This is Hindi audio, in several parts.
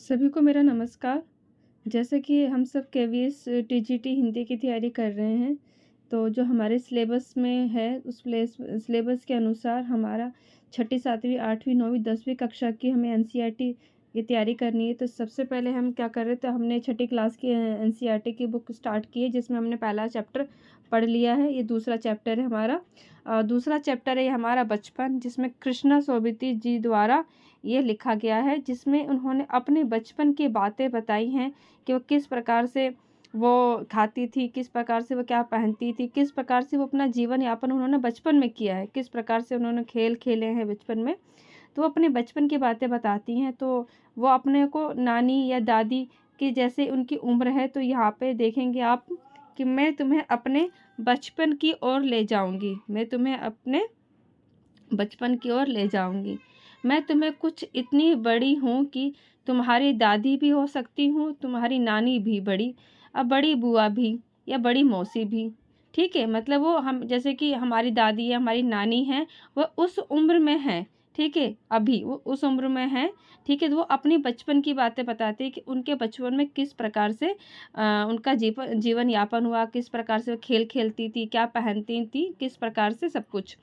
सभी को मेरा नमस्कार। जैसे कि हम सब केवीएस टीजीटी हिंदी की तैयारी कर रहे हैं, तो जो हमारे सिलेबस में है, उस सिलेबस के अनुसार हमारा छठी, 7वीं, 8वीं, 9वीं, 10वीं कक्षा की हमें एनसीईआरटी की तैयारी करनी है। तो सबसे पहले हम क्या कर रहे थे, हमने छठी क्लास की एनसीईआरटी की बुक स्टार्ट की है, जिसमें हमने पहला चैप्टर पढ़ लिया है। ये दूसरा चैप्टर है हमारा। दूसरा चैप्टर है हमारा बचपन, जिसमें कृष्णा सोबती जी द्वारा ये लिखा गया है, जिसमें उन्होंने अपने बचपन की बातें बताई हैं कि वो किस प्रकार से वो खाती थी, किस प्रकार से वो क्या पहनती थी, किस प्रकार से वो अपना जीवन यापन उन्होंने बचपन में किया है, किस प्रकार से उन्होंने खेल खेले हैं बचपन में। तो वो अपने बचपन की बातें बताती हैं। तो वो अपने को नानी या दादी की जैसे उनकी उम्र है, तो यहाँ पे देखेंगे आप कि मैं तुम्हें अपने बचपन की ओर ले जाऊँगी, मैं तुम्हें अपने बचपन की ओर ले जाऊँगी। मैं तुम्हें कुछ इतनी बड़ी हूँ कि तुम्हारी दादी भी हो सकती हूँ, तुम्हारी नानी भी बड़ी, अब बड़ी बुआ भी या बड़ी मौसी भी। ठीक है? मतलब वो हम जैसे कि हमारी दादी या हमारी नानी हैं, वो उस उम्र में हैं, ठीक है? अभी वो उस उम्र में हैं, ठीक है? तो वो अपनी बचपन की बातें बताती हैं कि उनके बचपन में किस प्रकार से उनका जीवन यापन हुआ, किस प्रकार से वो खेल खेलती थी, क्या पहनती थी, किस प्रकार से सब कुछ।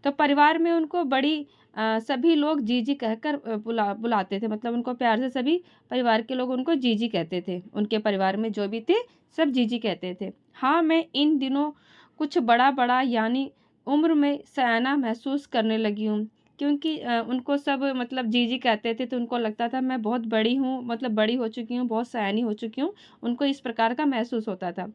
तो परिवार में उनको बड़ी सभी लोग जीजी कहकर बुलाते थे, मतलब उनको प्यार से सभी परिवार के लोग उनको जीजी कहते थे। उनके परिवार में जो भी थे, सब जीजी कहते थे। हाँ, मैं इन दिनों कुछ बड़ा-बड़ा यानी उम्र में सयाना महसूस करने लगी हूँ, क्योंकि उनको सब मतलब जीजी कहते थे, तो उनको लगता था मैं बहुत बड़ी हूँ, मतलब बड़ी हो चुकी हूँ, बहुत सयानी हो चुकी हूँ। उनको इस प्रकार का महसूस होता था।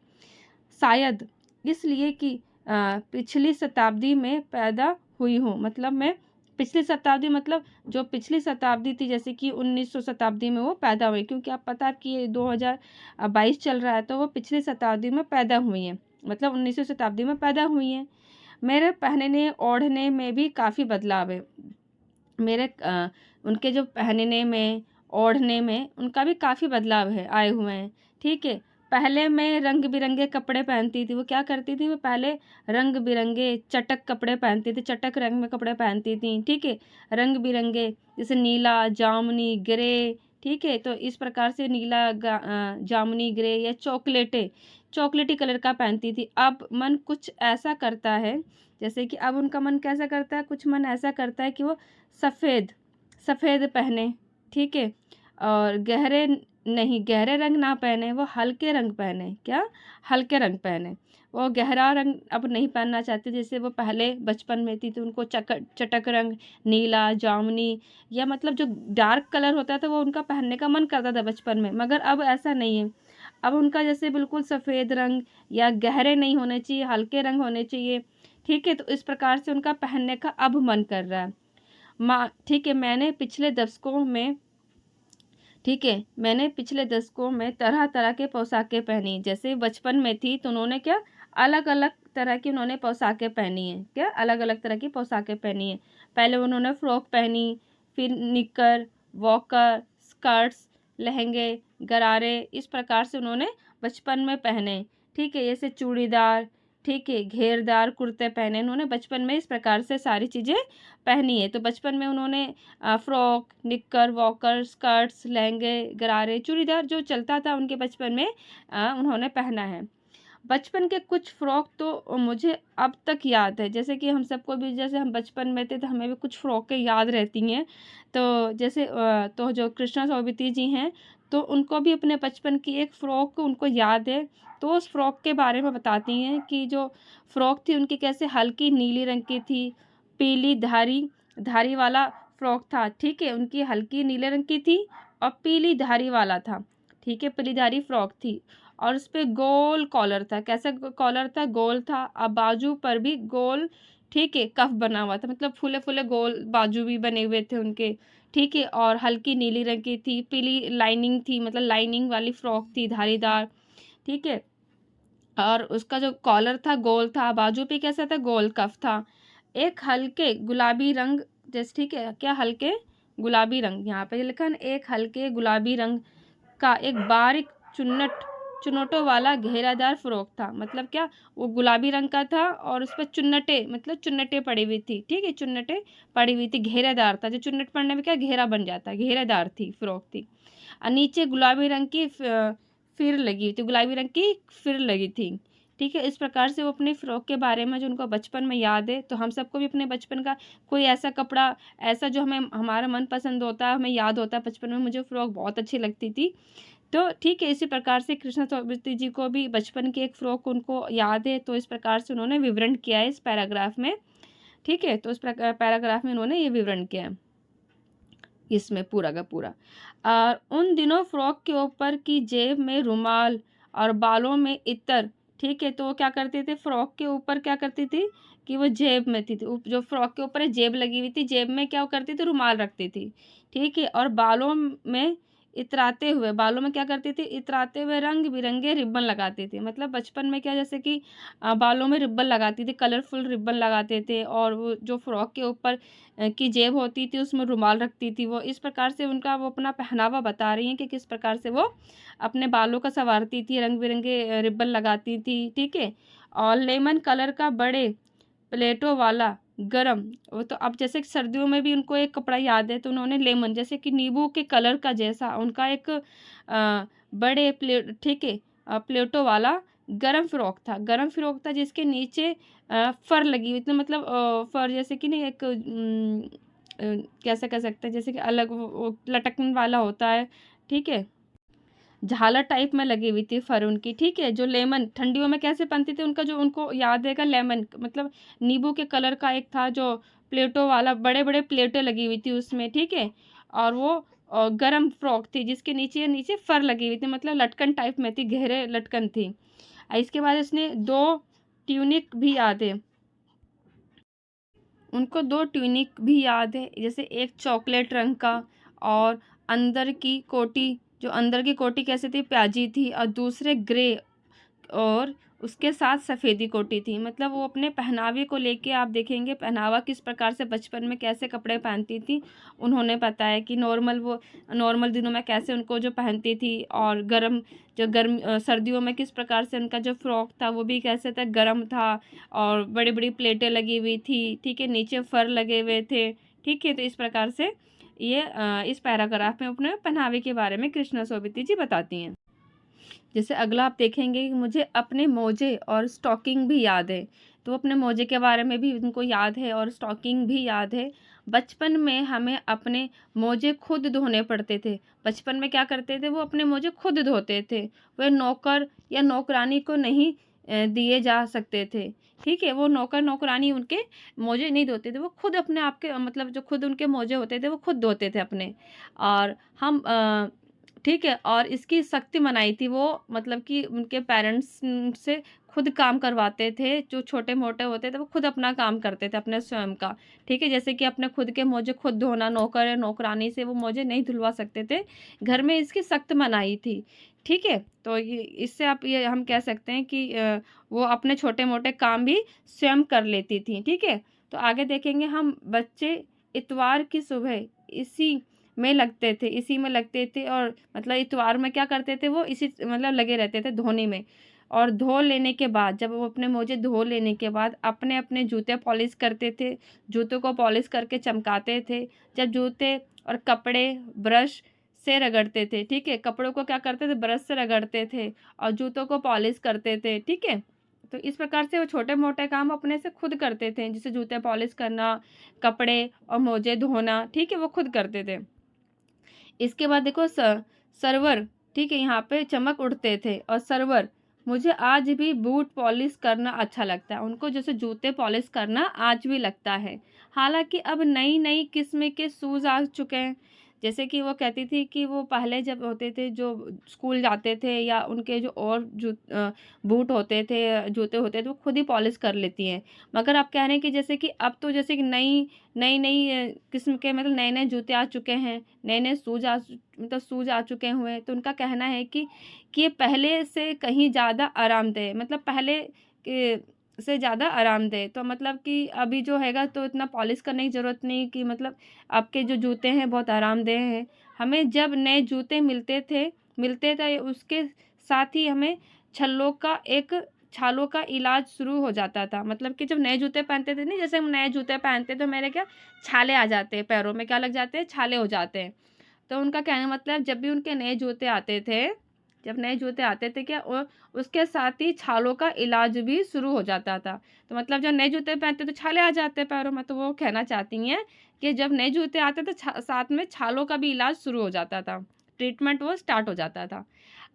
शायद इसलिए कि पिछली शताब्दी में पैदा हुई हूँ, मतलब मैं पिछली शताब्दी मतलब जो पिछली शताब्दी थी, जैसे कि 1900 शताब्दी में वो पैदा हुई, क्योंकि आप पता है कि ये 2022 चल रहा है, तो वो पिछली शताब्दी में पैदा हुई हैं, मतलब 1900 शताब्दी में पैदा हुई हैं। मेरे पहनने ओढ़ने में भी काफ़ी बदलाव है। मेरे उनके जो पहनने में, ओढ़ने में उनका भी काफ़ी बदलाव है, आए हुए हैं, ठीक है। पहले मैं रंग-बिरंगे कपड़े पहनती थी, वो क्या करती थी, वो पहले रंग-बिरंगे चटक कपड़े पहनती थी, चटक रंग में कपड़े पहनती थी, ठीक है। रंग-बिरंगे जैसे नीला, जामुनी, ग्रे, ठीक है। तो इस प्रकार से नीला, जामुनी, ग्रे या चॉकलेटी कलर का पहनती थी। अब मन कुछ ऐसा करता है, जैसे कि अब उनका मन कैसा करता है, कुछ मन ऐसा करता है कि वो सफ़ेद सफ़ेद पहने, ठीक है। और गहरे रंग ना पहने, वो हल्के रंग पहने। क्या? हल्के रंग पहने। वो गहरा रंग अब नहीं पहनना चाहती, जैसे वो पहले बचपन में थी, तो उनको चटक रंग, नीला, जामुनी या मतलब जो डार्क कलर होता था, वो उनका पहनने का मन करता था बचपन में, मगर अब ऐसा नहीं है। अब उनका जैसे बिल्कुल सफ़ेद रंग या गहरे नहीं होने चाहिए, हल्के रंग होने चाहिए, ठीक है। तो इस प्रकार से उनका पहनने का अब मन कर रहा है। ठीक है, मैंने पिछले दशकों में तरह-तरह के पोशाकें पहनी। जैसे बचपन में थी, तो उन्होंने क्या अलग-अलग तरह की उन्होंने पोशाकें पहनी हैं। क्या? अलग-अलग तरह की पोशाकें पहनी हैं। पहले उन्होंने फ्रॉक पहनी, फिर निक्कर, वॉकर, स्कर्ट्स, लहंगे, गरारे, इस प्रकार से उन्होंने बचपन में पहने। ठीक है? जैसे चूड़ीदार, ठीक है, घेरदार कुर्ते पहने उन्होंने बचपन में, इस प्रकार से सारी चीज़ें पहनी है। तो बचपन में उन्होंने फ्रॉक, निक्कर, वॉकर, स्कर्ट्स, लहंगे, गरारे, चूड़ीदार जो चलता था उनके बचपन में उन्होंने पहना है। बचपन के कुछ फ्रॉक तो मुझे अब तक याद है, जैसे कि हम सबको भी, जैसे हम बचपन में थे तो हमें भी कुछ फ़्रॉकें याद रहती हैं। तो जैसे तो जो कृष्णा सोबती जी हैं, तो उनको भी अपने बचपन की एक फ़्रॉक उनको याद है। तो उस फ़्रॉक के बारे में बताती हैं कि जो फ़्रॉक थी उनकी कैसे हल्की नीली रंग की थी, पीली धारी धारी वाला फ़्रॉक था, ठीक है? उनकी हल्की नीले रंग की थी और पीली धारी वाला था, ठीक है? पीली धारी फ़्रॉक थी और उसपे गोल कॉलर था। कैसा कॉलर था? गोल था। अब बाजू पर भी गोल, ठीक है, कफ बना हुआ था, मतलब फूले-फूले गोल बाजू भी बने हुए थे उनके, ठीक है। और हल्की नीली रंग की थी, पीली लाइनिंग थी, मतलब लाइनिंग वाली फ्रॉक थी धारीदार, ठीक है। और उसका जो कॉलर था गोल था, बाजू पे कैसा था? गोल कफ था। एक हल्के गुलाबी रंग, जैसे ठीक है, क्या हल्के गुलाबी रंग, यहाँ पे लिखा है ना, एक हल्के गुलाबी रंग का एक बारीक चुन्नट चुन्नटों वाला घेरादार फ़्रॉक था। मतलब क्या, वो गुलाबी रंग का था और उस पे चुन्नटें, मतलब चुन्नटें पड़ी हुई थी, ठीक है, चुन्नटें पड़ी हुई थी, घेरेदार था। जो चुन्नट पड़ने में क्या घेरा बन जाता है, घेरेदार थी फ़्रॉक थी। नीचे गुलाबी रंग की फिर लगी हुई थी, गुलाबी रंग की फिर लगी थी, ठीक है। इस प्रकार से वो अपने फ़्रॉक के बारे में जो उनको बचपन में याद है, तो हम सबको भी अपने बचपन का कोई ऐसा कपड़ा, ऐसा जो हमें हमारा मनपसंद होता है, हमें याद होता है बचपन में मुझे फ़्रॉक बहुत अच्छी लगती थी। तो ठीक है, इसी प्रकार से कृष्णा चौबेती जी को भी बचपन की एक फ़्रॉक उनको याद है, तो इस प्रकार से उन्होंने विवरण किया है इस पैराग्राफ में, ठीक है। तो इस पैराग्राफ में उन्होंने ये विवरण किया है इसमें पूरा का पूरा। और उन दिनों फ्रॉक के ऊपर की जेब में रुमाल और बालों में इत्र, ठीक है। तो वो क्या करते थे, फ्रॉक के ऊपर क्या करती थी कि वो जेब में थी, जो फ्रॉक के ऊपर जेब लगी हुई थी, जेब में क्या करती थी, रुमाल रखती थी, ठीक है। और बालों में इतराते हुए, बालों में क्या करती थी, इतराते हुए रंग बिरंगे रिबन लगाती थी। मतलब बचपन में क्या, जैसे कि बालों में रिबन लगाती थी, कलरफुल रिबन लगाते थे, और वो जो फ्रॉक के ऊपर की जेब होती थी उसमें रुमाल रखती थी। वो इस प्रकार से उनका वो अपना पहनावा बता रही हैं कि किस प्रकार से वो अपने बालों का संवारती थी, रंग बिरंगे रिबन लगाती थी, ठीक है। और लेमन कलर का बड़े प्लेटों वाला गरम, वो तो अब जैसे कि सर्दियों में भी उनको एक कपड़ा याद है, तो उन्होंने लेमन, जैसे कि नींबू के कलर का जैसा उनका एक बड़े प्लेट, ठीक है, प्लेटों वाला गरम फ्रॉक था, गरम फ्रॉक था, जिसके नीचे फर लगी हुई थी। मतलब फर जैसे कि नहीं, एक कैसे कह सकते हैं, जैसे कि अलग वो लटकने वाला होता है, ठीक है, झालर टाइप में लगी हुई थी फर उनकी, ठीक है। जो लेमन ठंडियों में कैसे पहनती थी, उनका जो उनको याद है लेमन, मतलब नींबू के कलर का एक था जो प्लेटों वाला, बड़े बड़े प्लेटें लगी हुई थी उसमें, ठीक है। और वो गरम फ्रॉक थी, जिसके नीचे नीचे फर लगी हुई थी, मतलब लटकन टाइप में थी, गहरे लटकन थी। इसके बाद इसने दो ट्यूनिक भी याद है, उनको दो ट्यूनिक भी याद है, जैसे एक चॉकलेट रंग का, और अंदर की कोटी, जो अंदर की कोटी कैसे थी, प्याजी थी, और दूसरे ग्रे, और उसके साथ सफ़ेदी कोटी थी। मतलब वो अपने पहनावे को लेके आप देखेंगे, पहनावा किस प्रकार से बचपन में कैसे कपड़े पहनती थी, उन्होंने बताया कि नॉर्मल, वो नॉर्मल दिनों में कैसे उनको जो पहनती थी, और सर्दियों में किस प्रकार से उनका जो फ्रॉक था वो भी कैसे था, गर्म था, और बड़ी बड़ी प्लेटें लगी हुई थी, ठीक है, नीचे फर लगे हुए थे, ठीक है। तो इस प्रकार से ये इस पैराग्राफ में अपने पहनावे के बारे में कृष्णा सोबती जी बताती हैं। जैसे अगला आप देखेंगे कि मुझे अपने मोजे और स्टॉकिंग भी याद है, तो अपने मोजे के बारे में भी उनको याद है और स्टॉकिंग भी याद है। बचपन में हमें अपने मोजे खुद धोने पड़ते थे। बचपन में क्या करते थे, वो अपने मोजे खुद धोते थे, वे नौकर या नौकरानी को नहीं दिए जा सकते थे, ठीक है। वो नौकर नौकरानी उनके मोजे नहीं धोते थे, वो खुद अपने आप के, मतलब जो खुद उनके मोजे होते थे वो खुद धोते थे अपने। और हम ठीक है, और इसकी सख्ती मनाई थी वो, मतलब कि उनके पेरेंट्स से खुद काम करवाते थे, जो छोटे-मोटे होते थे वो खुद अपना काम करते थे अपने स्वयं का, ठीक है। जैसे कि अपने खुद के मोजे खुद धोना, नौकर या नौकरानी से वो मोजे नहीं धुलवा सकते थे, घर में इसकी सख्त मनाही थी, ठीक है। तो ये इससे आप ये हम कह सकते हैं कि वो अपने छोटे-मोटे काम भी स्वयं कर लेती थी, ठीक है। तो आगे देखेंगे हम, बच्चे इतवार की सुबह इसी में लगते थे, और मतलब इतवार में क्या करते थे, वो इसी मतलब लगे रहते थे धोने में। और धो लेने के बाद, जब वो अपने मोजे धो लेने के बाद अपने-अपने जूते पॉलिश करते थे, जूतों को पॉलिश करके चमकाते थे। जब जूते और कपड़े ब्रश से रगड़ते थे, ठीक है? कपड़ों को क्या करते थे, ब्रश से रगड़ते थे, और जूतों को पॉलिश करते थे, ठीक है? तो इस प्रकार से वो छोटे-मोटे काम अपने से खुद करते थे, जैसे जूते पॉलिश करना, कपड़े और मोजे धोना, ठीक है? वो खुद करते थे। इसके बाद देखो सर्वर, ठीक है, यहाँ पे चमक उठते थे, और सर्वर, मुझे आज भी बूट पॉलिश करना अच्छा लगता है। उनको जैसे जूते पॉलिश करना आज भी लगता है। हालाँकि अब नई-नई किस्म के शूज़ आ चुके हैं। जैसे कि वो कहती थी कि वो पहले जब होते थे, जो स्कूल जाते थे, या उनके जो और बूट होते थे, जूते होते थे, वो खुद ही पॉलिश कर लेती हैं। मगर आप कह रहे हैं कि जैसे कि अब तो जैसे कि नई-नई किस्म के, मतलब नए-नए जूते आ चुके हैं, नए-नए शूज़ आ चुके हुए हैं, तो उनका कहना है कि ये पहले से कहीं ज़्यादा आरामदेह, मतलब पहले के से ज़्यादा आरामदेह। तो मतलब कि अभी जो हैगा, तो इतना पॉलिश करने की ज़रूरत नहीं, कि मतलब आपके जो जूते हैं बहुत आरामदेह हैं। हमें जब नए जूते मिलते थे उसके साथ ही हमें छालों का इलाज शुरू हो जाता था। मतलब कि जब नए जूते पहनते थे नहीं, जैसे हम नए जूते पहनते तो मेरे क्या छाले आ जाते हैं, पैरों में क्या लग जाते हैं, छाले हो जाते हैं। तो उनका कहने का मतलब जब भी उनके नए जूते आते थे, जब नए जूते आते थे क्या उसके साथ ही छालों का इलाज भी शुरू हो जाता था। तो मतलब जब नए जूते पहनते तो छाले आ जाते हैं पैरों में, तो वो कहना चाहती हैं कि जब नए जूते आते तो साथ में छालों का भी इलाज शुरू हो जाता था, ट्रीटमेंट वो स्टार्ट हो जाता था।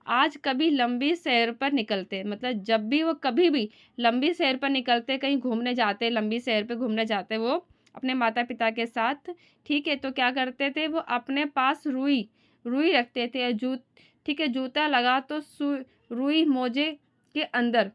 आज कभी लंबी सैर पर निकलते, मतलब जब भी वो कभी भी लंबी सैर पर निकलते, कहीं घूमने जाते, लंबी सैर पे घूमने जाते वो अपने माता-पिता के साथ, ठीक है? तो क्या करते थे वो अपने पास रुई रुई रखते थे, ठीक है? जूता लगा तो रुई मोजे के अंदर,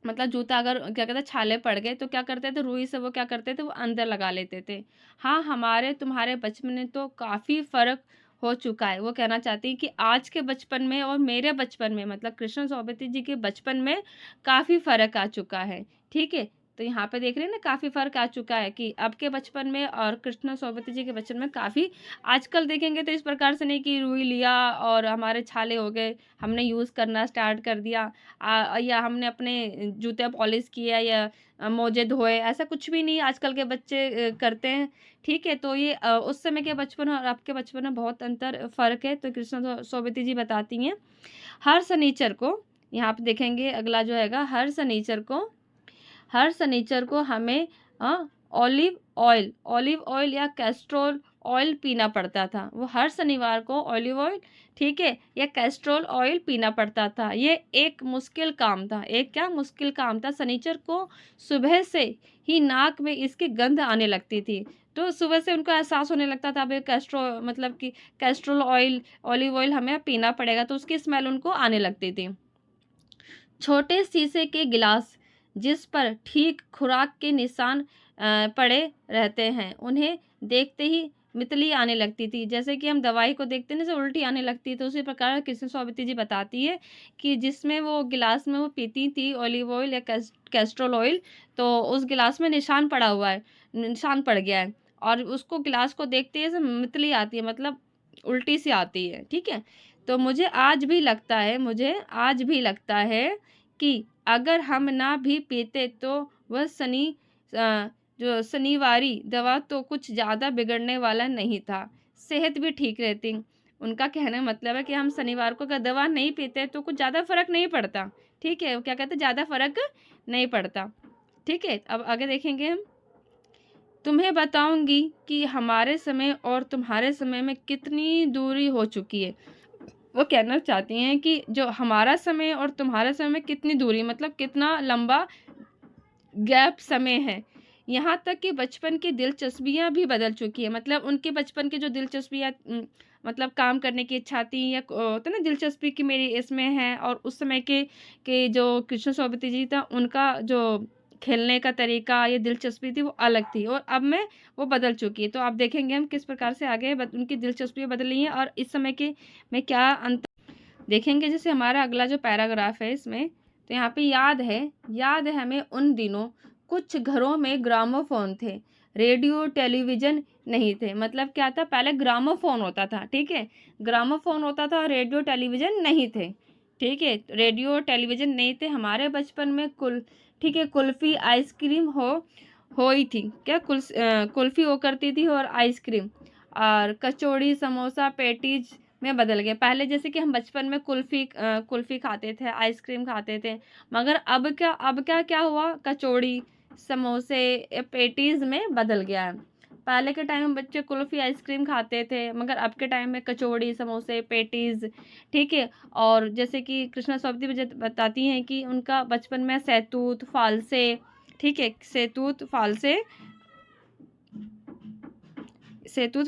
मतलब जूता अगर क्या कहते हैं छाले पड़ गए तो क्या करते थे, रुई से वो क्या करते थे वो अंदर लगा लेते थे। हाँ, हमारे तुम्हारे बचपन में तो काफ़ी फ़र्क हो चुका है। वो कहना चाहती हैं कि आज के बचपन में और मेरे बचपन में, मतलब कृष्ण सोबती जी के बचपन में काफ़ी फ़र्क आ चुका है। ठीक है? तो यहाँ पे देख रहे हैं ना काफ़ी फ़र्क आ चुका है कि अब के बचपन में और कृष्ण सोबती जी के बचपन में काफ़ी, आजकल देखेंगे तो इस प्रकार से नहीं कि रुई लिया और हमारे छाले हो गए, हमने यूज़ करना स्टार्ट कर दिया, या हमने अपने जूते पॉलिश किया या मोजे धोए, ऐसा कुछ भी नहीं आजकल के बच्चे करते हैं। ठीक है? तो ये उस समय के बचपन और अब के बचपन में बहुत अंतर फ़र्क है। तो कृष्ण सोबती जी बताती हैं, हर शनिचर को, यहाँ पे देखेंगे अगला जो हैगा, हर शनिचर को हमें ऑलिव ऑयल या कैस्ट्रोल ऑयल पीना पड़ता था। वो हर शनिवार को ऑलिव ऑयल, ठीक है, या कैस्ट्रोल ऑयल पीना पड़ता था। ये एक मुश्किल काम था, एक क्या मुश्किल काम था। शनिचर को सुबह से ही नाक में इसकी गंध आने लगती थी। तो सुबह से उनको एहसास होने लगता था अब मतलब कि कैस्ट्रोल ऑयल, ऑलिव ऑयल हमें पीना पड़ेगा, तो उसकी स्मेल उनको आने लगती थी। छोटे शीशे के गिलास जिस पर ठीक खुराक के निशान पड़े रहते हैं, उन्हें देखते ही मितली आने लगती थी। जैसे कि हम दवाई को देखते हैं ना, जैसे उल्टी आने लगती है, तो उसी प्रकार कृष्ण सोबती जी बताती है कि जिसमें वो गिलास में वो पीती थी ऑलिव ऑयल या कैस्ट्रोल ऑयल, तो उस गिलास में निशान पड़ा हुआ है, निशान पड़ गया है, और उसको गिलास को देखते ही ऐसे मितली आती है, मतलब उल्टी सी आती है। ठीक है? तो मुझे आज भी लगता है कि अगर हम ना भी पीते तो वह जो शनिवारी दवा तो कुछ ज़्यादा बिगड़ने वाला नहीं था, सेहत भी ठीक रहती। उनका कहने का मतलब है कि हम शनिवार को अगर दवा नहीं पीते तो कुछ ज़्यादा फ़र्क नहीं पड़ता। ठीक है? वो क्या कहते हैं, ज़्यादा फ़र्क नहीं पड़ता। ठीक है? अब आगे देखेंगे हम। तुम्हें बताऊँगी कि हमारे समय और तुम्हारे समय में कितनी दूरी हो चुकी है। वो कहना चाहती हैं कि जो हमारा समय और तुम्हारे समय में कितनी दूरी, मतलब कितना लंबा गैप समय है। यहाँ तक कि बचपन की दिलचस्पियाँ भी बदल चुकी है। मतलब उनके बचपन की जो दिलचस्पियाँ, मतलब काम करने की इच्छा थी या होता है ना दिलचस्पी कि मेरी इसमें है, और उस समय के जो कृष्ण सोबती जी था उनका जो खेलने का तरीका या दिलचस्पी थी वो अलग थी, और अब में वो बदल चुकी है। तो आप देखेंगे हम किस प्रकार से आगे उनकी दिलचस्पियाँ बदली हैं और इस समय के में क्या अंतर देखेंगे। जैसे हमारा अगला जो पैराग्राफ है इसमें, तो यहाँ पे याद है हमें उन दिनों कुछ घरों में ग्रामोफोन थे, रेडियो टेलीविज़न नहीं थे। मतलब क्या था, पहले ग्रामोफोन होता था, ठीक है? ग्रामोफोन होता था और रेडियो टेलीविज़न नहीं थे, ठीक है? रेडियो टेलीविज़न नहीं थे। हमारे बचपन में ठीक है, कुल्फ़ी आइसक्रीम होई थी। क्या कुल्फ़ी हो करती थी और आइसक्रीम, और कचौड़ी, समोसा, पैटीज़ में बदल गए। पहले जैसे कि हम बचपन में कुल्फ़ी खाते थे, आइसक्रीम खाते थे, मगर अब क्या हुआ, कचौड़ी, समोसे, पैटीज़ में बदल गया है। पहले के टाइम में बच्चे कुल्फ़ी, आइसक्रीम खाते थे, मगर अब के टाइम में कचौड़ी, समोसे, पैटीज़, ठीक है? और जैसे कि कृष्णा सोबती बताती हैं कि उनका बचपन में सैतूत, फ़ालसे, ठीक है? सैतूत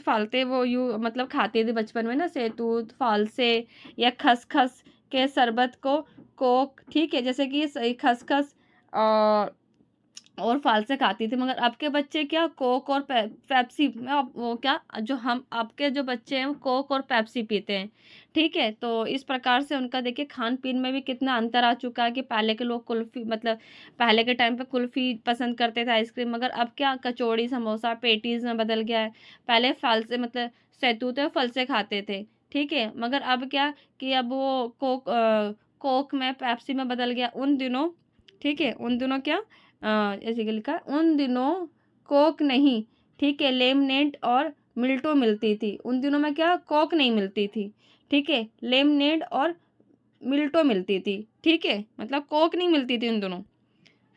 फ़ालते वो मतलब खाते थे बचपन में ना, सैतूत, फ़ालसे या खसखस के शरबत को कोक, ठीक है? जैसे कि खसखस और फ़ालसे खाती थी, मगर अब के बच्चे क्या कोक और पेप्सी में, अब वो क्या जो हम अब के जो बच्चे हैं वो कोक और पेप्सी पीते हैं, ठीक है? तो इस प्रकार से उनका देखिए खान-पीन में भी कितना अंतर आ चुका है कि पहले के लोग कुल्फ़ी, मतलब पहले के टाइम पे कुल्फ़ी पसंद करते थे, आइसक्रीम, मगर अब क्या कचौड़ी, समोसा, पैटीज़ में बदल गया है। पहले फ़ालसे, मतलब सैतूत और फलसे खाते थे, ठीक है? मगर अब क्या कि अब वो कोक में पेप्सी में बदल गया। उन दिनों ठीक है? उन दिनों क्या ऐसे कि लिखा है, उन दिनों कोक नहीं, ठीक है? लेमनेड और मिल्टो मिलती थी। उन दिनों में क्या कोक नहीं मिलती थी, ठीक है? लेमनेड और मिल्टो मिलती थी, ठीक है? मतलब कोक नहीं मिलती थी उन दिनों।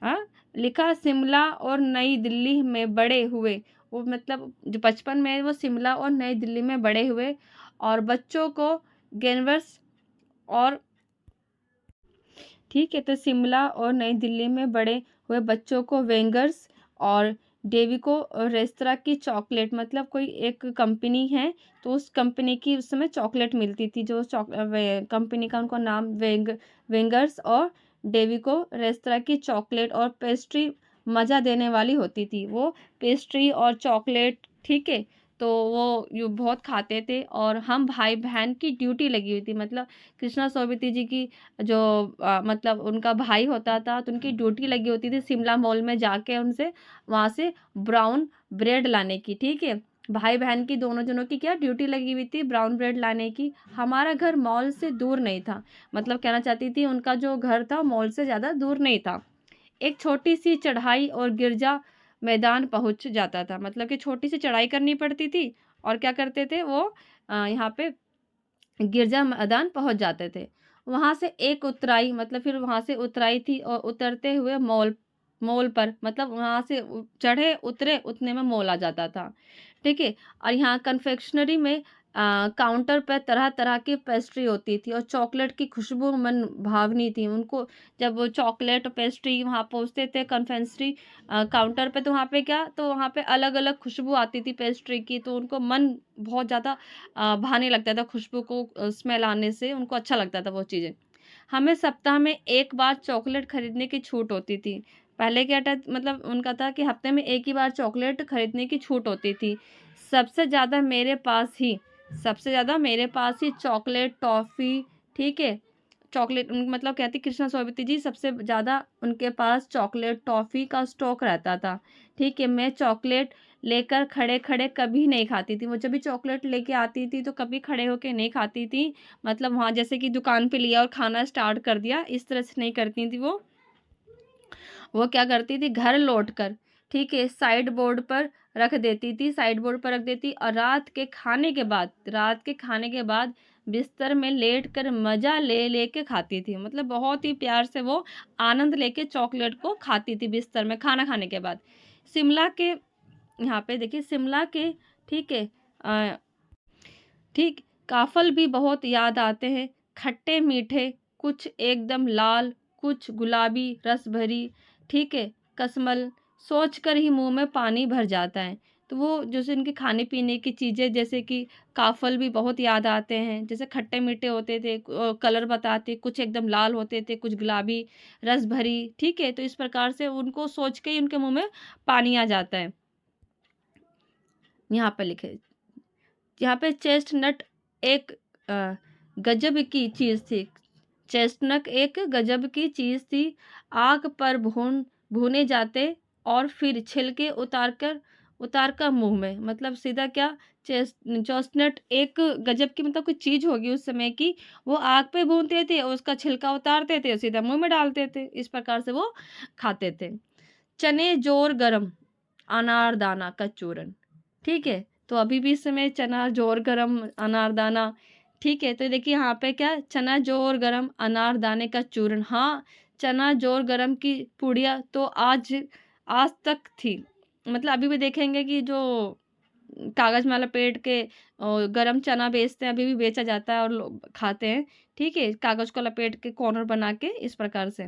हाँ, लिखा शिमला और नई दिल्ली में बड़े हुए। वो मतलब जो बचपन में वो शिमला और नई दिल्ली में बड़े हुए और बच्चों को गेनवर्स और ठीक है, तो शिमला और नई दिल्ली में बड़े हुए बच्चों को वेंगर्स और डेविको रेस्तरां की चॉकलेट, मतलब कोई एक कंपनी है, तो उस कंपनी की उस समय चॉकलेट मिलती थी, जो कंपनी का उनको नाम वेंगर्स और डेविको रेस्तरां की चॉकलेट और पेस्ट्री मज़ा देने वाली होती थी। वो पेस्ट्री और चॉकलेट, ठीक है, तो वो यू बहुत खाते थे और हम भाई बहन की ड्यूटी लगी हुई थी, मतलब कृष्णा सोबती जी की जो मतलब उनका भाई होता था, तो उनकी ड्यूटी लगी होती थी शिमला मॉल में जाके उनसे वहाँ से ब्राउन ब्रेड लाने की, ठीक है? भाई बहन की दोनों जनों की क्या ड्यूटी लगी हुई थी ब्राउन ब्रेड लाने की। हमारा घर मॉल से दूर नहीं था, मतलब कहना चाहती थी उनका जो घर था मॉल से ज़्यादा दूर नहीं था। एक छोटी सी चढ़ाई और गिरजा मैदान पहुंच जाता था, मतलब कि छोटी सी चढ़ाई करनी पड़ती थी और क्या करते थे वो यहाँ पे गिरजा मैदान पहुंच जाते थे। वहां से एक उतराई, मतलब फिर वहां से उतराई थी और उतरते हुए मॉल मॉल पर, मतलब वहां से चढ़े उतरे उतने में मॉल आ जाता था, ठीक है? और यहाँ कन्फेक्शनरी में काउंटर पर तरह तरह की पेस्ट्री होती थी और चॉकलेट की खुशबू मन भावनी थी उनको। जब वो चॉकलेट पेस्ट्री वहाँ पहुँचते थे कन्फेक्शनरी काउंटर पे, तो वहाँ पे क्या, तो वहाँ पे अलग अलग खुशबू आती थी पेस्ट्री की, तो उनको मन बहुत ज़्यादा भाने लगता था, खुशबू को स्मेल आने से उनको अच्छा लगता था वो चीज़ें। हमें सप्ताह में 1 बार चॉकलेट खरीदने की छूट होती थी। पहले क्या था, मतलब उनका था कि हफ्ते में 1 ही बार चॉकलेट खरीदने की छूट होती थी। सबसे ज़्यादा मेरे पास ही सबसे ज़्यादा मेरे पास ही चॉकलेट, टॉफ़ी, ठीक है? चॉकलेट मतलब कहती कृष्णा सोबती जी सबसे ज़्यादा उनके पास चॉकलेट, टॉफ़ी का स्टॉक रहता था, ठीक है? मैं चॉकलेट लेकर खड़े-खड़े कभी नहीं खाती थी। वो जब भी चॉकलेट लेके आती थी तो कभी खड़े होके नहीं खाती थी। मतलब वहाँ जैसे कि दुकान पे लिया और खाना स्टार्ट कर दिया, इस तरह से नहीं करती थी वो। वो क्या करती थी घर लौटकर, ठीक है, साइड बोर्ड पर रख देती थी, साइड बोर्ड पर रख देती और रात के खाने के बाद बिस्तर में लेट कर मज़ा ले लेके खाती थी। मतलब बहुत ही प्यार से वो आनंद लेके चॉकलेट को खाती थी बिस्तर में खाना खाने के बाद। शिमला के यहाँ पे देखिए शिमला के, ठीक है, ठीक, काफ़ल भी बहुत याद आते हैं, खट्टे मीठे, कुछ एकदम लाल, कुछ गुलाबी रस भरी, ठीक है, कशमल, सोच कर ही मुँह में पानी भर जाता है। तो वो जैसे इनके खाने-पीने की चीज़ें जैसे कि काफ़ल भी बहुत याद आते हैं, जैसे खट्टे-मीठे होते थे, कलर बताते, कुछ एकदम लाल होते थे, कुछ गुलाबी, रस भरी, ठीक है? तो इस प्रकार से उनको सोच के ही उनके मुँह में पानी आ जाता है। यहाँ पे लिखे यहाँ पे चेस्टनट एक अ, गजब की चीज़ थी। चेस्टनट एक गजब की चीज़ थी। आग पर भूने जाते और फिर छिलके उतार कर मुँह में। मतलब सीधा क्या, चेस्टनट एक गजब की मतलब कोई चीज़ होगी उस समय की। वो आग पे भूनते थे और उसका छिलका उतारते थे और सीधा मुँह में डालते थे। इस प्रकार से वो खाते थे। चने जोर गरम, अनारदाना का चूरन, ठीक है? तो अभी भी इस समय चना जोर गरम, अनारदाना, ठीक है? तो देखिए यहाँ पे क्या चना जोर गरम, अनारदाने का चूरन। हाँ, चना जोर गरम की पुड़िया तो आज आज तक थी। मतलब अभी भी देखेंगे कि जो कागज़ में लपेट के गरम चना बेचते हैं, अभी भी बेचा जाता है और लोग खाते हैं, ठीक है? कागज़ को लपेट के कॉर्नर बना के इस प्रकार से।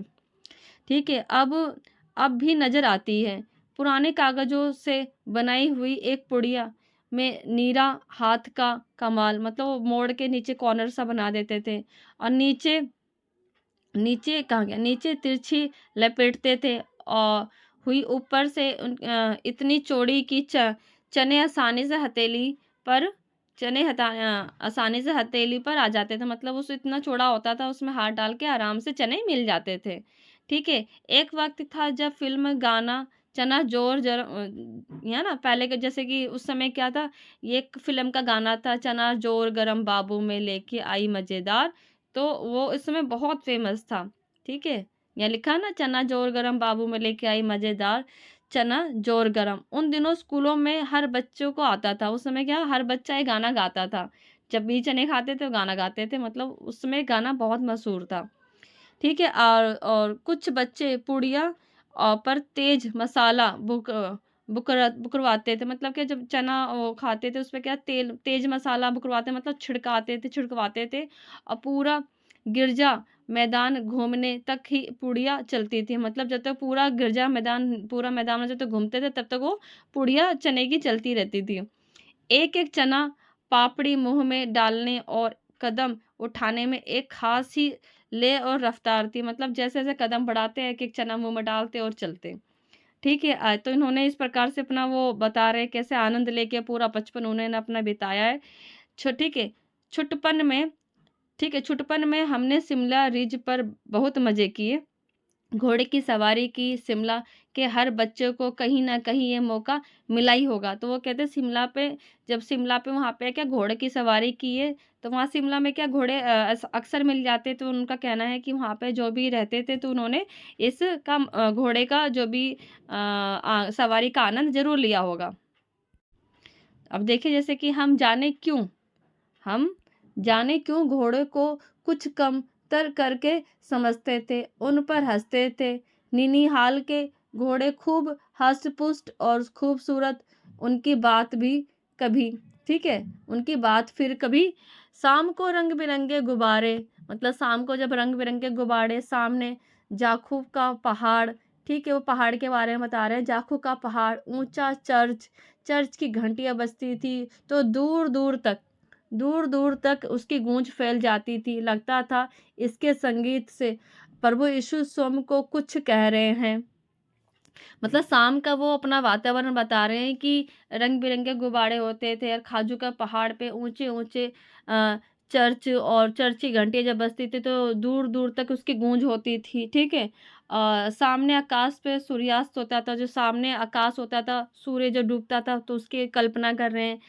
ठीक है, अब भी नज़र आती है। पुराने कागज़ों से बनाई हुई एक पुड़िया में नीरा हाथ का कमाल, मतलब वो मोड़ के नीचे कॉर्नर सा बना देते थे और नीचे नीचे कहाँ गया? नीचे तिरछी लपेटते थे और हुई ऊपर से इतनी चौड़ी कि चने पर आसानी से हथेली पर आ जाते थे। मतलब उस इतना चौड़ा होता था, उसमें हाथ डाल के आराम से चने मिल जाते थे। ठीक है? एक वक़्त था जब फ़िल्म गाना चना जोर जर या ना पहले के जैसे कि उस समय क्या था, ये एक फ़िल्म का गाना था, चना जोर गरम बाबू में लेके आई मज़ेदार, तो वो इस समय बहुत फ़ेमस था, ठीक है? यहाँ लिखा है ना, चना जोर गरम बाबू में लेके आई मज़ेदार, चना जोर गरम। उन दिनों स्कूलों में हर बच्चों को आता था, उस समय क्या हर बच्चा ये गाना गाता था। जब भी चने खाते थे, गाना गाते थे, मतलब उस समय गाना बहुत मशहूर था। ठीक है? और कुछ बच्चे पुड़िया पर तेज मसाला बुकरवाते थे, मतलब कि जब चना खाते थे उसपे क्या तेल तेज मसाला बुकरवाते, मतलब छिड़कवाते थे और पूरा गिरजा मैदान घूमने तक ही पुड़िया चलती थी, मतलब जब तक पूरा मैदान में जब तक घूमते थे तब तक वो पुड़िया चने की चलती रहती थी। एक-एक चना पापड़ी मुँह में डालने और कदम उठाने में एक ख़ास ही ले और रफ़्तार थी, मतलब जैसे-जैसे कदम बढ़ाते हैं, एक-एक चना मुँह में डालते और चलते। ठीक है? तो इन्होंने इस प्रकार से अपना वो बता रहे हैं कैसे आनंद लेके पूरा बचपन उन्होंने अपना बिताया है। ठीक है? छुटपन में ठीक है, छुटपन में हमने शिमला रिज पर बहुत मज़े किए। घोड़े की सवारी की, शिमला के हर बच्चे को कहीं न कहीं ये मौका मिला ही होगा। तो वो कहते हैं शिमला पे वहाँ पे क्या घोड़े की सवारी की है, तो वहाँ शिमला में क्या घोड़े अक्सर मिल जाते, तो उनका कहना है कि वहाँ पे जो भी रहते थे तो उन्होंने घोड़े का जो भी सवारी का आनंद ज़रूर लिया होगा। अब देखिए जैसे कि हम जाने क्यों घोड़े को कुछ कमतर करके समझते थे, उन पर हँसते थे। निनिहाल के घोड़े खूब हष्ट-पुष्ट और खूबसूरत, उनकी बात भी कभी ठीक है? उनकी बात फिर कभी शाम को रंग-बिरंगे गुब्बारे, मतलब शाम को जब रंग-बिरंगे गुब्बारे सामने जाखू का पहाड़, ठीक है? वो पहाड़ के बारे में बता रहे हैं, जाखू का पहाड़, ऊँचा चर्च की घंटियाँ बजती थी, तो दूर-दूर तक उसकी गूंज फैल जाती थी। लगता था इसके संगीत से प्रभु यीशु स्वयं को कुछ कह रहे हैं। मतलब शाम का वो अपना वातावरण बता रहे हैं कि रंग-बिरंगे गुब्बारे होते थे और खाजू का पहाड़ पे ऊँचे-ऊँचे चर्च की घंटियाँ जब बजती थी तो दूर-दूर तक उसकी गूंज होती थी, ठीक है? सामने आकाश पे सूर्यास्त होता था, जो सामने आकाश होता था, सूर्य जो डूबता था तो उसकी कल्पना कर रहे हैं।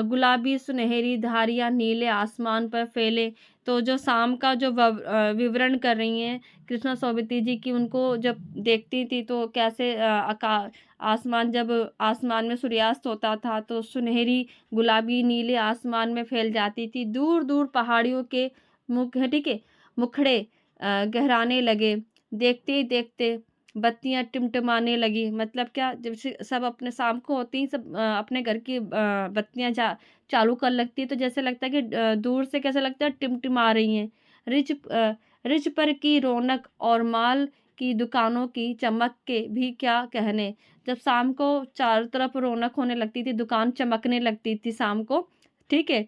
गुलाबी सुनहरी धारियाँ नीले आसमान पर फैले, तो जो शाम का जो विवरण कर रही हैं कृष्णा सोबती जी की, उनको जब देखती थी तो कैसे आसमान में सूर्यास्त होता था तो सुनहरी गुलाबी नीले आसमान में फैल जाती थी। दूर-दूर पहाड़ियों के ठीक है, मुखड़े गहराने लगे। देखते ही देखते बत्तियाँ टिमटिमाने लगी। मतलब क्या, जब से सब अपने शाम को होती ही सब अपने घर की बत्तियाँ चालू कर लगती है, तो जैसे लगता है कि दूर से कैसा लगता है टिमटिमा रही हैं। रिज पर की रौनक और माल की दुकानों की चमक के भी क्या कहने। जब शाम को चारों तरफ रौनक होने लगती थी, दुकान चमकने लगती थी शाम को, ठीक है?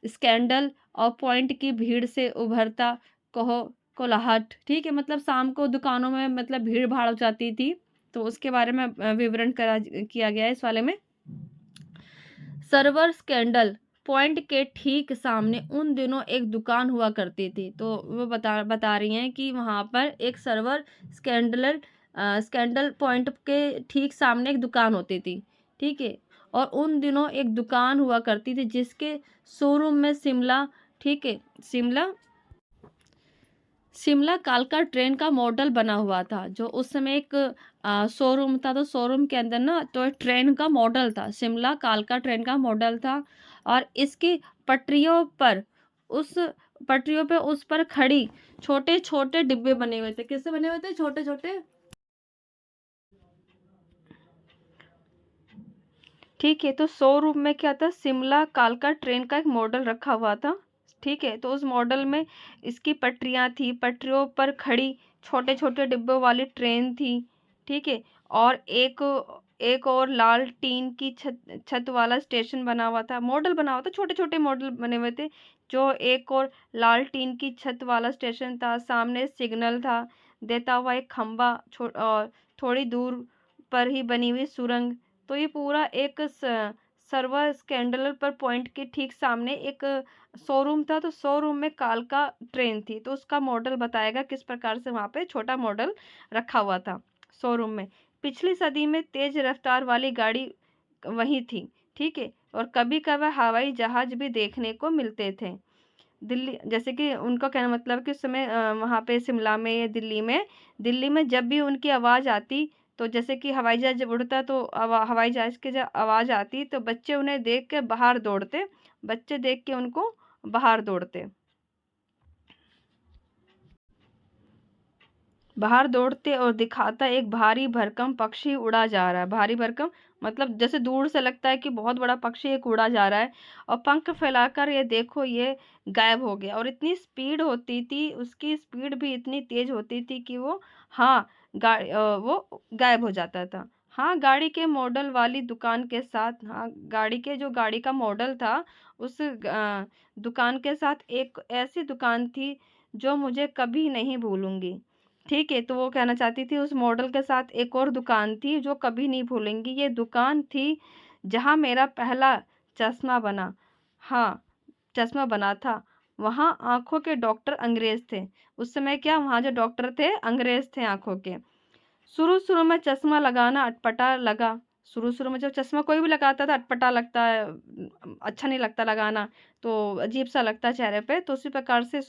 स्कैंडल और पॉइंट की भीड़ से उभरता कहो कोलाहट, ठीक है? मतलब शाम को दुकानों में मतलब भीड़-भाड़ हो जाती थी, तो उसके बारे में विवरण किया गया है इस वाले में। सर्वर स्कैंडल पॉइंट के ठीक सामने उन दिनों एक दुकान हुआ करती थी, तो वो बता रही हैं कि वहाँ पर एक स्कैंडल पॉइंट के ठीक सामने एक दुकान होती थी, ठीक है? और उन दिनों एक दुकान हुआ करती थी जिसके शोरूम में ठीक है? शिमला शिमला कालका ट्रेन का मॉडल बना हुआ था, जो उस समय एक शोरूम था, तो शोरूम के अंदर ना तो ट्रेन का मॉडल था, शिमला कालका ट्रेन का मॉडल था और इसकी पटरियों पर उस उस पर खड़ी छोटे-छोटे डिब्बे बने हुए थे। किससे बने हुए थे? छोटे-छोटे, ठीक है? तो शोरूम में क्या था, शिमला कालका ट्रेन का एक मॉडल रखा हुआ था, ठीक है? तो उस मॉडल में इसकी पटरियाँ थी, पटरियों पर खड़ी छोटे-छोटे डिब्बों वाली ट्रेन थी, ठीक है? और एक और लाल टीन की छत छत वाला स्टेशन बना हुआ था, मॉडल बना हुआ था, छोटे-छोटे मॉडल बने हुए थे, जो एक और लाल टीन की छत वाला स्टेशन था, सामने सिग्नल था, देता हुआ एक खंभा और थोड़ी दूर पर ही बनी हुई सुरंग। तो ये पूरा एक सर्वर स्कैंडल पर पॉइंट के ठीक सामने एक शोरूम था, तो शोरूम में कालका ट्रेन थी, तो उसका मॉडल बताएगा किस प्रकार से वहाँ पे छोटा मॉडल रखा हुआ था शोरूम में। पिछली सदी में तेज रफ्तार वाली गाड़ी वही थी, ठीक है। और कभी कभार हवाई जहाज भी देखने को मिलते थे। दिल्ली, जैसे कि उनका कहना मतलब कि उस समय वहाँ पे शिमला में या दिल्ली में जब भी उनकी आवाज़ आती, तो जैसे कि हवाई जहाज जब उड़ता तो हवाई जहाज की जब आवाज़ आती तो बच्चे उन्हें देख के बाहर दौड़ते, बच्चे देख के उनको बाहर दौड़ते, बाहर दौड़ते और दिखाता एक भारी भरकम पक्षी उड़ा जा रहा है। भारी भरकम मतलब जैसे दूर से लगता है कि बहुत बड़ा पक्षी एक उड़ा जा रहा है, और पंख फैलाकर ये देखो ये गायब हो गया। और इतनी स्पीड होती थी, उसकी स्पीड भी इतनी तेज होती थी कि वो, हाँ, वो गायब हो जाता था। हाँ, गाड़ी के मॉडल वाली दुकान के साथ, हाँ, गाड़ी का मॉडल था, उस दुकान के साथ एक ऐसी दुकान थी जो मुझे कभी नहीं भूलूंगी। ठीक है, तो वो कहना चाहती थी उस मॉडल के साथ एक और दुकान थी जो कभी नहीं भूलेंगी। ये दुकान थी जहाँ मेरा पहला चश्मा बना। हाँ, चश्मा बना था। वहाँ आँखों के डॉक्टर अंग्रेज़ थे। उस समय क्या वहाँ जो डॉक्टर थे अंग्रेज़ थे आँखों के। शुरू-शुरू में चश्मा लगाना अटपटा लगा। शुरू-शुरू में जब चश्मा कोई भी लगाता था अटपटा लगता है, अच्छा नहीं लगता लगाना, तो अजीब-सा लगता है चेहरे पे। तो उसी प्रकार से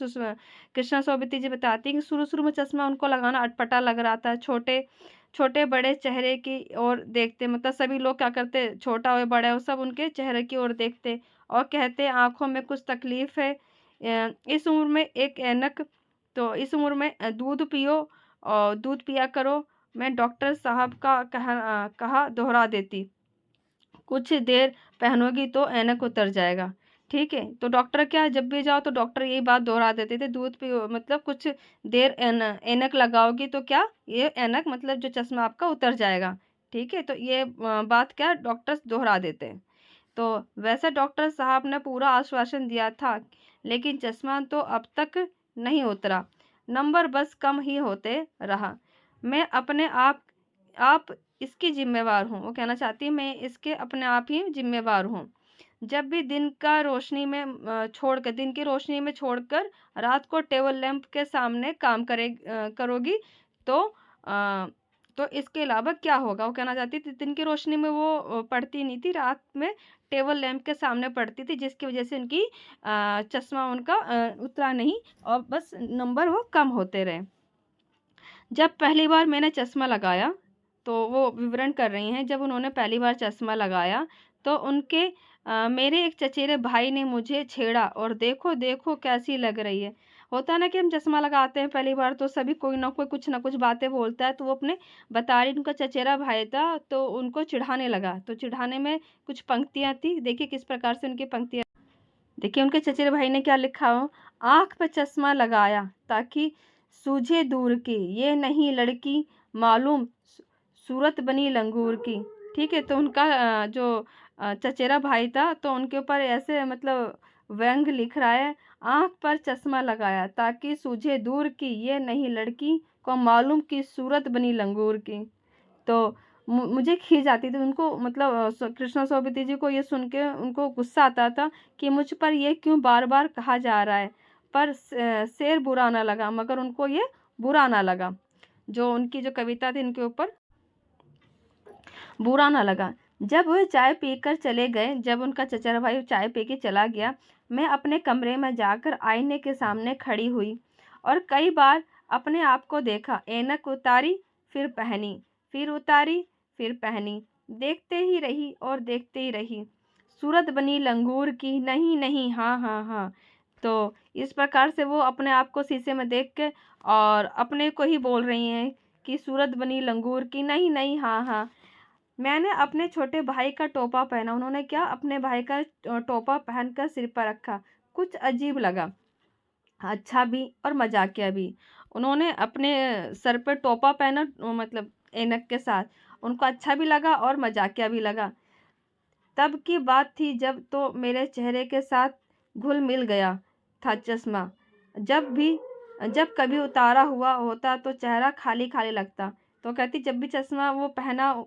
कृष्णा सोबती जी बताती हैं कि शुरू-शुरू में चश्मा उनको लगाना अटपटा लग रहा था। छोटे-बड़े चेहरे की ओर देखते, मतलब सभी लोग क्या करते, छोटा हो या बड़ा हो, सब उनके चेहरे की ओर देखते और कहते आँखों में कुछ तकलीफ़ है। इस उम्र में एक ऐनक, तो इस उम्र में दूध पियो और दूध पिया करो। मैं डॉक्टर साहब का कहा दोहरा देती, कुछ देर पहनोगी तो ऐनक उतर जाएगा। ठीक है, तो डॉक्टर क्या, जब भी जाओ तो डॉक्टर यही बात दोहरा देते थे, दूध पियो मतलब कुछ देर ऐनक लगाओगी तो क्या, ये ऐनक मतलब जो चश्मा आपका उतर जाएगा। ठीक है, तो ये बात क्या डॉक्टर्स दोहरा देते हैं। तो वैसे डॉक्टर साहब ने पूरा आश्वासन दिया था, लेकिन चश्मा तो अब तक नहीं उतरा, नंबर बस कम ही होते रहा। मैं अपने आप इसकी ज़िम्मेवार हूँ। वो कहना चाहती है मैं इसके अपने आप ही ज़िम्मेवार हूँ। जब भी दिन की रोशनी में छोड़कर रात को टेबल लैंप के सामने काम करोगी तो अ, तो इसके अलावा क्या होगा? वो कहना चाहती थी दिन की रोशनी में वो पढ़ती नहीं थी, रात में टेबल लैंप के सामने पढ़ती थी, जिसकी वज़ह से उनकी चश्मा उनका उतरा नहीं और बस नंबर वो कम होते रहे। जब पहली बार मैंने चश्मा लगाया, तो वो विवरण कर रही हैं, जब उन्होंने पहली बार चश्मा लगाया, तो मेरे एक चचेरे भाई ने मुझे छेड़ा और देखो, देखो कैसी लग रही है। होता है ना कि हम चश्मा लगाते हैं पहली बार तो सभी कोई ना कोई कुछ ना कुछ बातें बोलता है, तो वो अपने बता रही, उनका चचेरा भाई था, तो उनको चिढ़ाने लगा। तो चिढ़ाने में कुछ पंक्तियाँ थी, देखिए किस प्रकार से उनकी पंक्तियाँ, देखिए उनके चचेरे भाई ने क्या लिखा हो, आँख पे चश्मा लगाया ताकि सूझे दूर की, ये नहीं लड़की मालूम सूरत बनी लंगूर की। ठीक है, तो उनका जो चचेरा भाई था तो उनके ऊपर ऐसे मतलब व्यंग लिख रहा है, आँख पर चश्मा लगाया ताकि सूझे दूर की, ये नहीं लड़की को मालूम की सूरत बनी लंगूर की। तो मुझे खीज आती थी उनको, मतलब कृष्णा सोबती जी को ये सुन के उनको गुस्सा आता था कि मुझ पर ये क्यों बार-बार कहा जा रहा है। पर शेर बुरा ना लगा, मगर उनको ये बुरा ना लगा। जो उनकी जो कविता थी इनके ऊपर बुरा ना लगा। जब वह चाय पीकर चले गए, जब उनका चचेरा भाई चाय पी के चला गया, मैं अपने कमरे में जाकर आईने के सामने खड़ी हुई और कई बार अपने आप को देखा। ऐनक उतारी, फिर पहनी, फिर उतारी, फिर पहनी। देखते ही रही और देखते ही रही। सूरत बनी लंगूर की, नहीं नहीं, हाँ हाँ हाँ। तो इस प्रकार से वो अपने आप को शीशे में देख के और अपने को ही बोल रही हैं कि सूरत बनी लंगूर की, नहीं नहीं, हाँ हाँ। मैंने अपने छोटे भाई का टोपा पहना। उन्होंने क्या, अपने भाई का टोपा पहनकर सिर पर रखा। कुछ अजीब लगा, अच्छा भी और मजाकिया भी। उन्होंने अपने सर पे टोपा पहना, मतलब ऐनक के साथ, उनको अच्छा भी लगा और मजाकिया भी लगा। तब की बात थी जब तो मेरे चेहरे के साथ घुल मिल गया था चश्मा। जब भी जब कभी उतारा हुआ होता तो चेहरा खाली खाली लगता। तो कहती जब भी चश्मा वो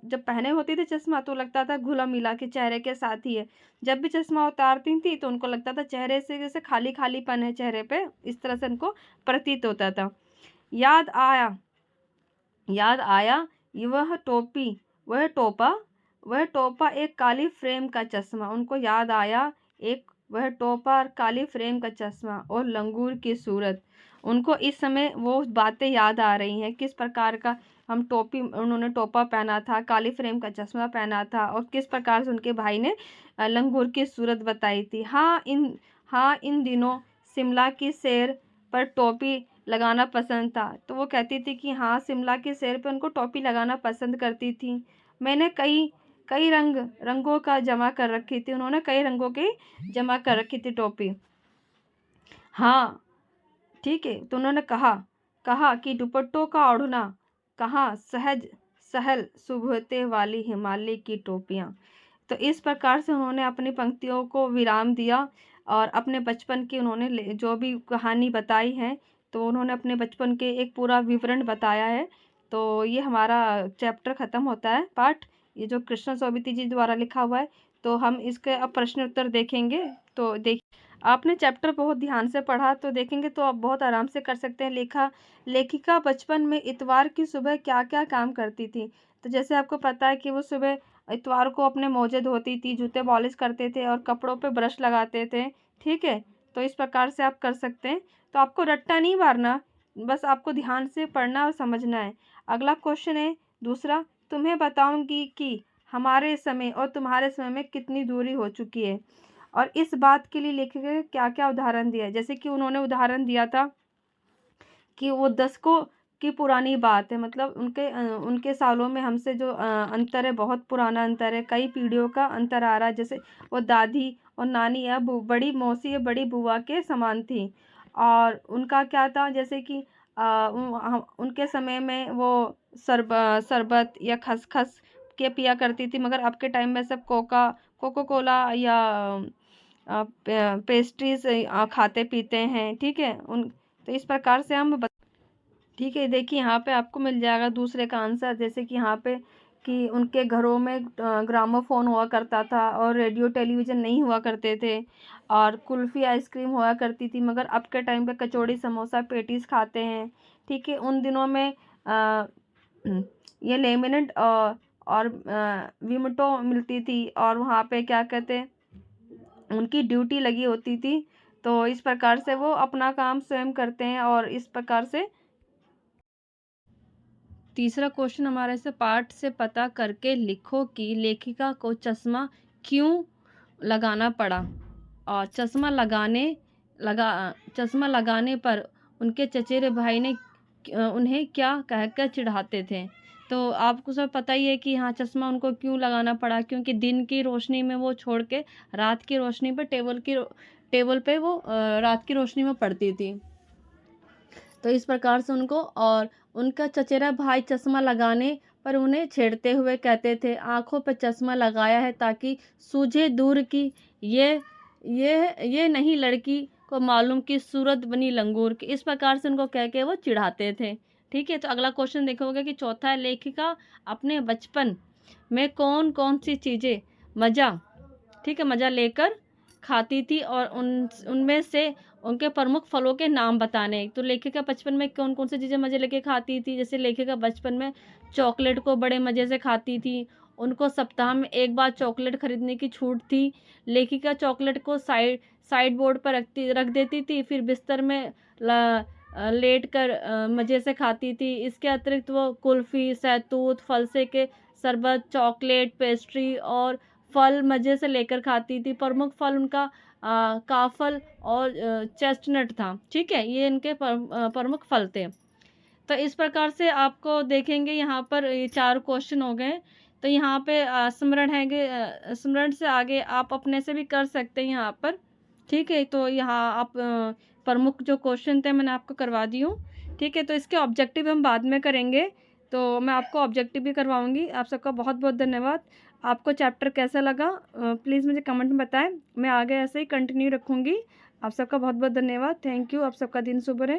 जब पहने होती थी चश्मा तो लगता था घुला मिला के चेहरे के साथ ही है। जब भी चश्मा उतारती थी तो उनको लगता था चेहरे से जैसे खाली खालीपन है चेहरे पे, इस तरह से उनको प्रतीत होता था। याद आया याद आया वह टोपा वह टोपा एक काली फ्रेम का चश्मा। उनको याद आया वह टोपा और काली फ्रेम का चश्मा और लंगूर की सूरत। उनको इस समय वो बातें याद आ रही हैं, किस प्रकार का उन्होंने टोपा पहना था, काली फ्रेम का चश्मा पहना था और किस प्रकार से उनके भाई ने लंगूर की सूरत बताई थी। हाँ, इन दिनों शिमला की सैर पर टोपी लगाना पसंद था। तो वो कहती थी कि हाँ, शिमला की सैर पे उनको टोपी लगाना पसंद करती थी। मैंने कई रंगों का जमा कर रखी थी। उन्होंने कई रंगों की जमा कर रखी थी टोपी। हाँ, ठीक है। तो उन्होंने कहा कि दुपट्टों का ओढ़ना, कहाँ सहल सुबहते वाली हिमालय की टोपियाँ। तो इस प्रकार से उन्होंने अपनी पंक्तियों को विराम दिया और अपने बचपन की उन्होंने जो भी कहानी बताई है, तो उन्होंने अपने बचपन के एक पूरा विवरण बताया है। तो ये हमारा चैप्टर ख़त्म होता है, पाठ, ये जो कृष्णा सोबती जी द्वारा लिखा हुआ है। तो हम इसके अब प्रश्न उत्तर देखेंगे। तो आपने चैप्टर बहुत ध्यान से पढ़ा, तो देखेंगे तो आप बहुत आराम से कर सकते हैं। लेखिका बचपन में इतवार की सुबह क्या क्या काम करती थी। तो जैसे आपको पता है कि वो सुबह इतवार को अपने मोजे धोती थी, जूते पॉलिश करते थे और कपड़ों पे ब्रश लगाते थे। ठीक है, तो इस प्रकार से आप कर सकते हैं। तो आपको रट्टा नहीं मारना, बस आपको ध्यान से पढ़ना और समझना है। अगला क्वेश्चन है दूसरा, तुम्हें बताऊंगी कि हमारे समय और तुम्हारे समय में कितनी दूरी हो चुकी है और इस बात के लिए लेखक ने क्या क्या उदाहरण दिया है। जैसे कि उन्होंने उदाहरण दिया था कि वो दशकों की पुरानी बात है, मतलब उनके सालों में हमसे जो अंतर है, बहुत पुराना अंतर है, कई पीढ़ियों का अंतर आ रहा है। जैसे वो दादी और नानी या बड़ी मौसी या बड़ी बुआ के समान थी और उनका क्या था, जैसे कि उनके समय में वो शरबत या खसखस के पिया करती थी, मगर अब के टाइम में सब कोको कोला या पेस्ट्रीज खाते पीते हैं। ठीक है, तो इस प्रकार से ठीक है, देखिए यहाँ पे आपको मिल जाएगा दूसरे का आंसर। जैसे कि यहाँ पे कि उनके घरों में ग्रामोफोन हुआ करता था और रेडियो टेलीविज़न नहीं हुआ करते थे और कुल्फ़ी आइसक्रीम हुआ करती थी, मगर अब के टाइम पे कचौड़ी समोसा पेटीज खाते हैं। ठीक है, उन दिनों में ये लेमिनेट और विमटो मिलती थी और वहाँ पे क्या कहते हैं, उनकी ड्यूटी लगी होती थी। तो इस प्रकार से वो अपना काम स्वयं करते हैं और इस प्रकार से तीसरा क्वेश्चन हमारे से पाठ से पता करके लिखो कि लेखिका को चश्मा क्यों लगाना पड़ा और चश्मा लगाने पर उनके चचेरे भाई ने उन्हें क्या कहकर चिढ़ाते थे। तो आपको सब पता ही है कि हाँ, चश्मा उनको क्यों लगाना पड़ा, क्योंकि दिन की रोशनी में वो छोड़ के रात की रोशनी पर टेबल पे वो रात की रोशनी में पढ़ती थी। तो इस प्रकार से और उनका चचेरा भाई चश्मा लगाने पर उन्हें छेड़ते हुए कहते थे, आंखों पर चश्मा लगाया है ताकि सूझे दूर की ये नहीं लड़की को मालूम कि सूरत बनी लंगूर की। इस प्रकार से उनको कह के वो चिढ़ाते थे। ठीक है, तो अगला क्वेश्चन देखोगे कि चौथा है, लेखिका अपने बचपन में कौन कौन सी चीज़ें मज़ा लेकर खाती थी और उनमें से उनके प्रमुख फलों के नाम बताने। तो लेखिका बचपन में कौन कौन सी चीज़ें मज़े लेके खाती थी। जैसे लेखिका बचपन में चॉकलेट को बड़े मज़े से खाती थी, उनको सप्ताह में एक बार चॉकलेट खरीदने की छूट थी। लेखिका चॉकलेट को साइड बोर्ड पर रख देती थी, फिर बिस्तर में लेट कर मज़े से खाती थी। इसके अतिरिक्त वो कुल्फ़ी, सहतूत, फलसे के शरबत, चॉकलेट, पेस्ट्री और फल मज़े से लेकर खाती थी। प्रमुख फल उनका काफल और चेस्टनट था। ठीक है, ये इनके प्रमुख फल थे। तो इस प्रकार से आपको देखेंगे यहाँ पर ये 4 क्वेश्चन हो गए। तो यहाँ पे स्मरण से आगे आप अपने से भी कर सकते हैं यहाँ पर। ठीक है, तो यहाँ आप प्रमुख जो क्वेश्चन थे मैंने आपको करवा दी हूँ। ठीक है, तो इसके ऑब्जेक्टिव हम बाद में करेंगे, तो मैं आपको ऑब्जेक्टिव भी करवाऊँगी। आप सबका बहुत बहुत धन्यवाद। आपको चैप्टर कैसा लगा प्लीज़ मुझे कमेंट में बताएं। मैं आगे ऐसे ही कंटिन्यू रखूँगी। आप सबका बहुत बहुत धन्यवाद। Thank you. आप सबका दिन शुभ रहे।